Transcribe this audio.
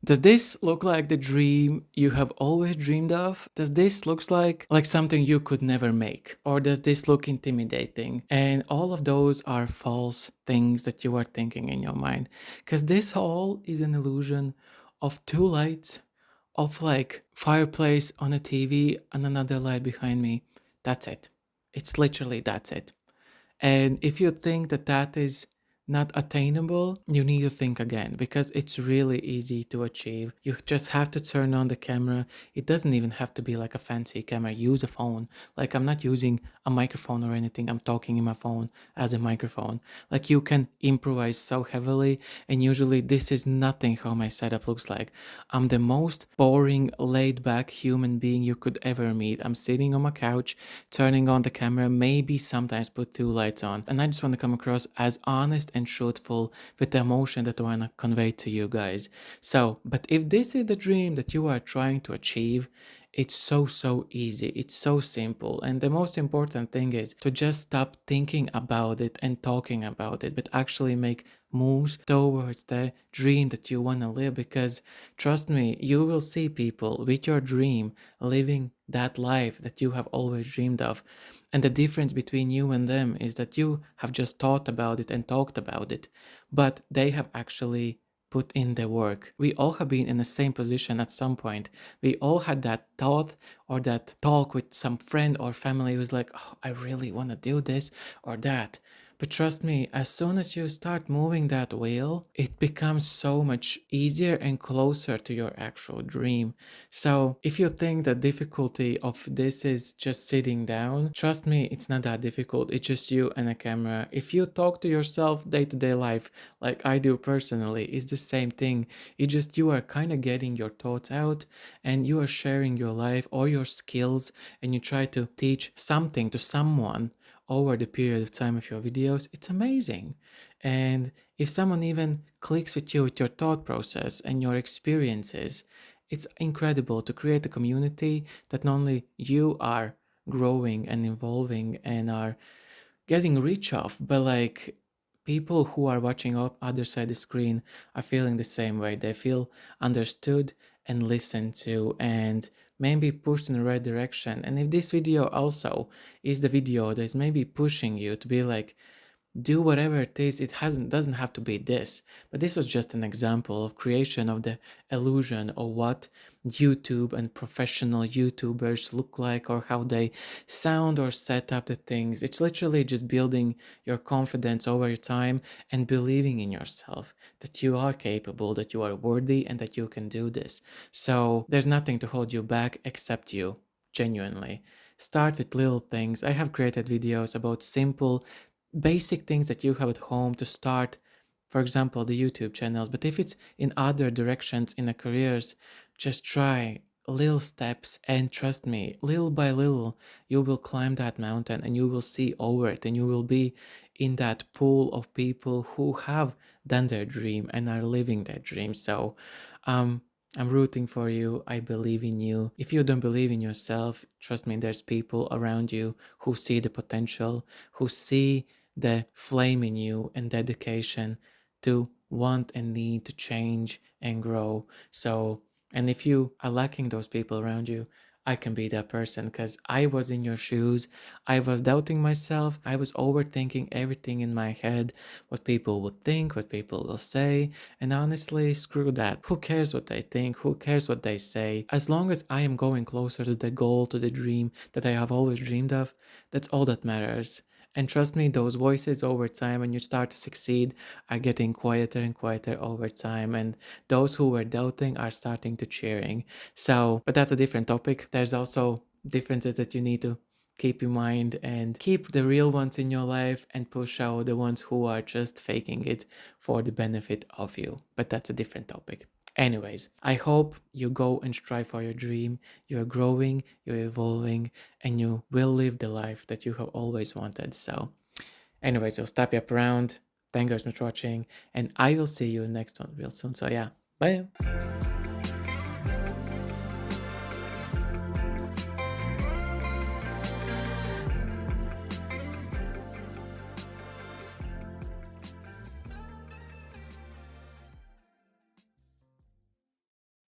Does this look like the dream you have always dreamed of? Does this look like something you could never make? Or does this look intimidating? And all of those are false things that you are thinking in your mind. Because this all is an illusion of two lights, of like fireplace on a TV and another light behind me. That's it. It's literally that's it. And if you think that that is not attainable, you need to think again because it's really easy to achieve. You just have to turn on the camera. It doesn't even have to be like a fancy camera. Use a phone. Like I'm not using a microphone or anything. I'm talking in my phone as a microphone. Like you can improvise so heavily, and usually this is nothing how my setup looks like. I'm the most boring, laid back human being you could ever meet. I'm sitting on my couch, turning on the camera, maybe sometimes put two lights on. And I just want to come across as honest and truthful with the emotion that I want to convey to you guys. So, but if this is the dream that you are trying to achieve, it's so easy. It's so simple. And the most important thing is to just stop thinking about it and talking about it, but actually make moves towards the dream that you want to live. Because trust me, you will see people with your dream living that life that you have always dreamed of. And the difference between you and them is that you have just thought about it and talked about it, but they have actually put in the work. We all have been in the same position at some point. We all had that thought or that talk with some friend or family who's like, oh, I really want to do this or that. But trust me, as soon as you start moving that wheel, it becomes so much easier and closer to your actual dream. So if you think the difficulty of this is just sitting down, trust me, it's not that difficult. It's just you and a camera. If you talk to yourself day to day life, like I do personally, it's the same thing. It's just you are kind of getting your thoughts out and you are sharing your life or your skills, and you try to teach something to someone over the period of time of your videos. It's amazing. And if someone even clicks with you with your thought process and your experiences, it's incredible to create a community that not only you are growing and evolving and are getting rich of, but like people who are watching up other side the screen are feeling the same way. They feel understood and listened to and maybe pushed in the right direction. And if this video also is the video that is maybe pushing you to be like, do whatever it is, it hasn't doesn't have to be this, but this was just an example of creation of the illusion of what YouTube and professional YouTubers look like or how they sound or set up the things. It's literally just building your confidence over time and believing in yourself that you are capable, that you are worthy, and that you can do this. So there's nothing to hold you back except you. Genuinely start with little things. I have created videos about simple basic things that you have at home to start, for example, the YouTube channels. But if it's in other directions in the careers, just try little steps and trust me, little by little, you will climb that mountain and you will see over it and you will be in that pool of people who have done their dream and are living their dream. So, I'm rooting for you. I believe in you. If you don't believe in yourself, trust me, there's people around you who see the potential, who see the flame in you and dedication to want and need to change and grow. So, and if you are lacking those people around you, I can be that person because I was in your shoes. I was doubting myself. I was overthinking everything in my head, what people would think, what people will say. And honestly, screw that. Who cares what they think? Who cares what they say? As long as I am going closer to the goal, to the dream that I have always dreamed of, that's all that matters. And trust me, those voices over time, when you start to succeed, are getting quieter and quieter over time. And those who were doubting are starting to cheering. So, but that's a different topic. There's also differences that you need to keep in mind and keep the real ones in your life and push out the ones who are just faking it for the benefit of you. But that's a different topic. Anyways, I hope you go and strive for your dream. You're growing, you're evolving, and you will live the life that you have always wanted. So, anyways, we'll stop you up around. Thank you guys so much for watching, and I will see you next one real soon. So, yeah, bye.